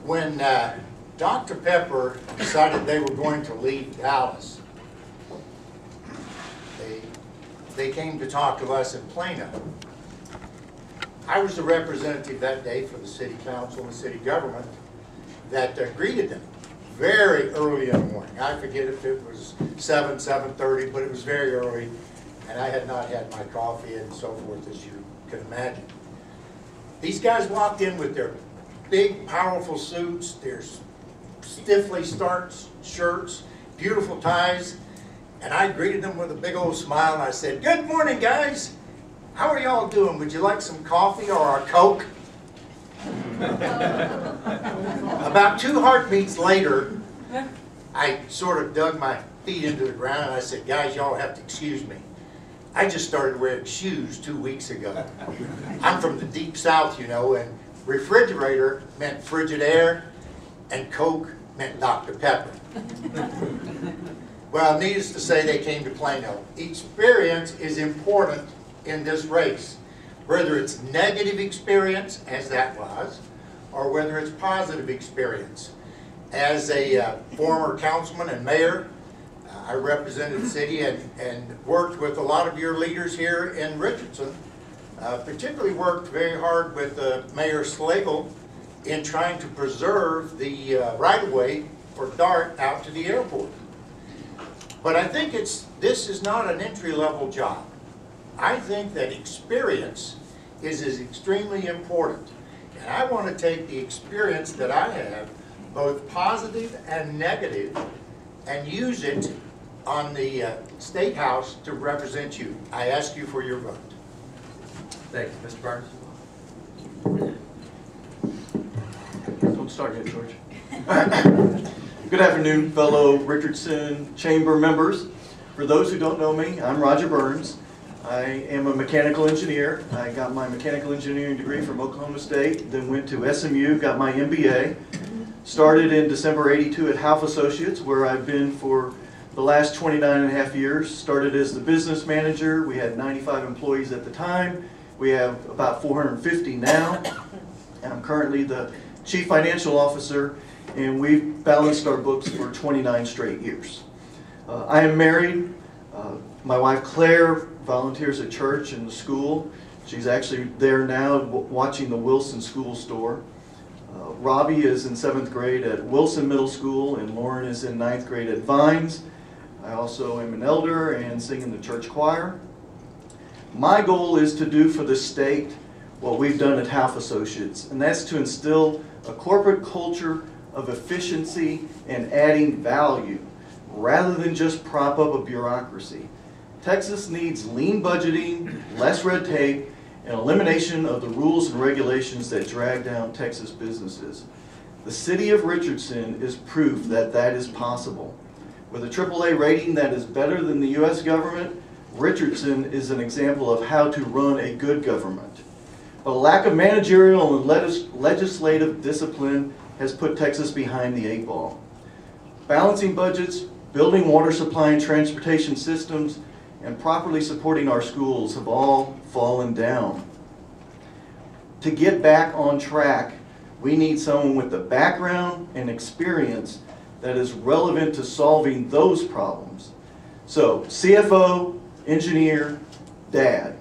When Dr. Pepper decided they were going to leave Dallas, they came to talk to us in Plano. I was the representative that day for the city council and the city government that greeted them very early in the morning. I forget if it was 7:30, but it was very early, and I had not had my coffee and so forth, as you can imagine. These guys walked in with their big, powerful suits, their stiffly starched shirts, beautiful ties, and I greeted them with a big old smile, and I said, "Good morning, guys. How are y'all doing? Would you like some coffee or a Coke?" About 2 heartbeats later, I sort of dug my feet into the ground and I said, "Guys, y'all have to excuse me. I just started wearing shoes 2 weeks ago. I'm from the deep south, you know, and refrigerator meant frigid air and Coke meant Dr. Pepper." Well, needless to say, they came to Plano. Experience is important in this race, whether it's negative experience, as that was, or whether it's positive experience. As a former councilman and mayor, I represented the city and worked with a lot of your leaders here in Richardson. Particularly worked very hard with Mayor Slagle in trying to preserve the right-of-way for DART out to the airport. But I think this is not an entry-level job. I think that experience is extremely important. And I want to take the experience that I have, both positive and negative, and use it on the State House to represent you. I ask you for your vote. Thank you. Mr. Burns? Don't start yet, George. Good afternoon, fellow Richardson Chamber members. For those who don't know me, I'm Roger Burns. I am a mechanical engineer. I got my mechanical engineering degree from Oklahoma State, then went to SMU, got my MBA. Started in December '82 at Half Associates, where I've been for the last 29.5 years. Started as the business manager. We had 95 employees at the time. We have about 450 now. And I'm currently the Chief Financial Officer, and we've balanced our books for 29 straight years. I am married. My wife Claire volunteers at church and the school. She's actually there now watching the Wilson School Store. Robbie is in 7th grade at Wilson Middle School, and Lauren is in 9th grade at Vines. I also am an elder and sing in the church choir. My goal is to do for the state what we've done at Half Associates, and that's to instill a corporate culture of efficiency and adding value, rather than just prop up a bureaucracy. Texas needs lean budgeting, less red tape, and elimination of the rules and regulations that drag down Texas businesses. The city of Richardson is proof that that is possible. With a AAA rating that is better than the U.S. government, Richardson is an example of how to run a good government. But a lack of managerial and legislative discipline has put Texas behind the 8 ball. Balancing budgets, building water supply and transportation systems, and properly supporting our schools have all fallen down. To get back on track, we need someone with the background and experience that is relevant to solving those problems. So, CFO, engineer, dad.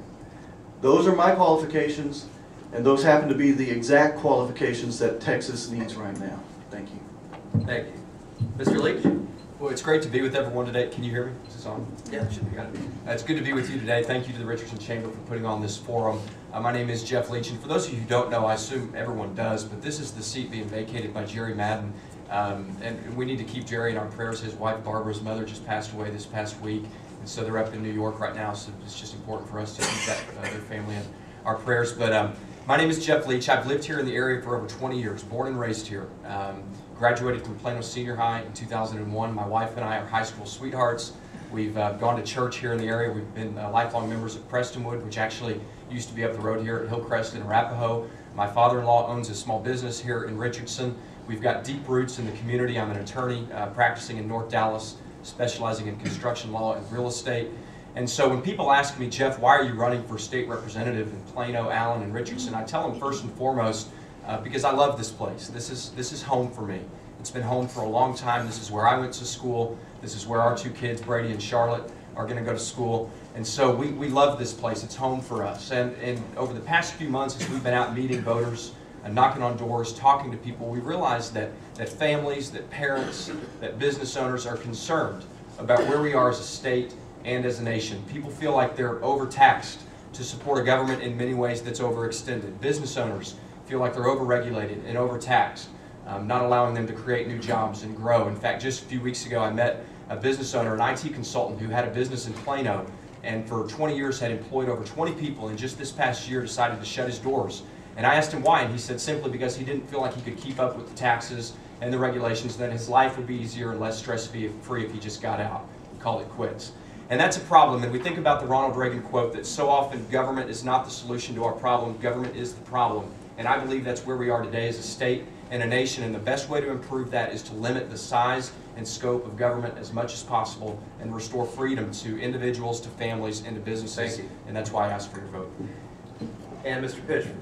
Those are my qualifications, and those happen to be the exact qualifications that Texas needs right now. Thank you. Thank you. Mr. Leach? Well, it's great to be with everyone today. Can you hear me? Is this on? Yeah, it should be. It's good to be with you today. Thank you to the Richardson Chamber for putting on this forum. My name is Jeff Leach, and for those of you who don't know, I assume everyone does, but this is the seat being vacated by Jerry Madden. And we need to keep Jerry in our prayers. His wife Barbara's mother just passed away this past week, and so they're up in New York right now, so it's just important for us to keep their family in our prayers. But my name is Jeff Leach. I've lived here in the area for over 20 years, born and raised here. Graduated from Plano Senior High in 2001. My wife and I are high school sweethearts. We've gone to church here in the area. We've been lifelong members of Prestonwood, which actually used to be up the road here at Hillcrest in Arapahoe. My father-in-law owns a small business here in Richardson. We've got deep roots in the community. I'm an attorney practicing in North Dallas, specializing in construction law and real estate. And so when people ask me, Jeff, why are you running for state representative in Plano, Allen, and Richardson, I tell them first and foremost, because I love this place. This is home for me. It's been home for a long time. This is where I went to school. This is where our two kids, Brady and Charlotte, are going to go to school. And so we love this place. It's home for us. And over the past few months, as we've been out meeting voters and knocking on doors, talking to people, we realized that families, that parents, that business owners are concerned about where we are as a state and as a nation. People feel like they're overtaxed to support a government in many ways that's overextended. Business owners feel like they're overregulated and overtaxed, not allowing them to create new jobs and grow. In fact, just a few weeks ago, I met a business owner, an IT consultant who had a business in Plano and for 20 years had employed over 20 people, and just this past year decided to shut his doors. And I asked him why, and he said simply because he didn't feel like he could keep up with the taxes and the regulations, that his life would be easier and less stress-free if he just got out and called it quits. And that's a problem. And we think about the Ronald Reagan quote that so often government is not the solution to our problem, government is the problem. And I believe that's where we are today as a state and a nation, and the best way to improve that is to limit the size and scope of government as much as possible and restore freedom to individuals, to families, and to businesses. And that's why I asked for your vote. And Mr. Pitcher.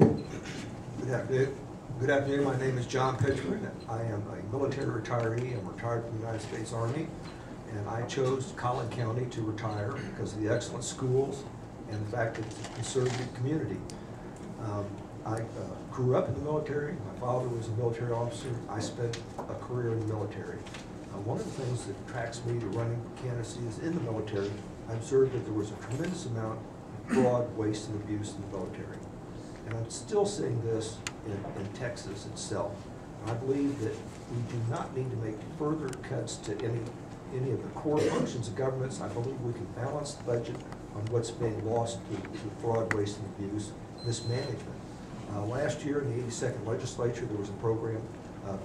Good afternoon. Good afternoon. My name is John Pitchford. I am a military retiree. I'm retired from the United States Army, and I chose Collin County to retire because of the excellent schools and the fact that it's a conservative community. I grew up in the military. My father was a military officer. I spent a career in the military. One of the things that attracts me to running for candidacy is in the military, I observed that there was a tremendous amount of fraud, waste, and abuse in the military. And I'm still seeing this in Texas itself. And I believe that we do not need to make further cuts to any of the core functions of governments. I believe we can balance the budget on what's being lost to fraud, waste, and abuse, mismanagement. Last year in the 82nd legislature, there was a program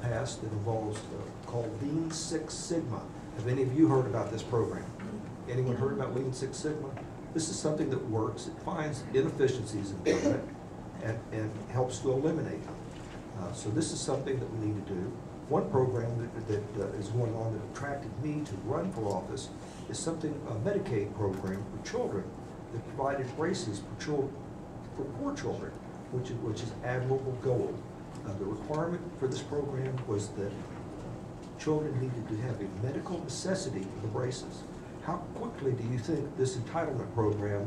passed that involves called Lean Six Sigma. Have any of you heard about this program? Anyone heard about Lean Six Sigma? This is something that works. It finds inefficiencies in government and helps to eliminate them. So this is something that we need to do. One program that is going on that attracted me to run for office is something, a Medicaid program for children that provided braces for poor children, which is admirable goal. The requirement for this program was that children needed to have a medical necessity for the braces. How quickly do you think this entitlement program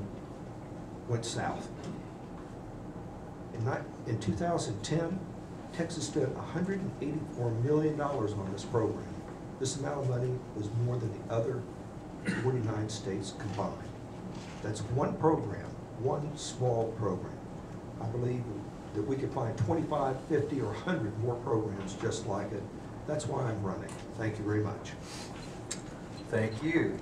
went south? In 2010, Texas spent $184 million on this program. This amount of money was more than the other 49 states combined. That's one program, one small program. I believe that we could find 25, 50, or 100 more programs just like it. That's why I'm running. Thank you very much. Thank you.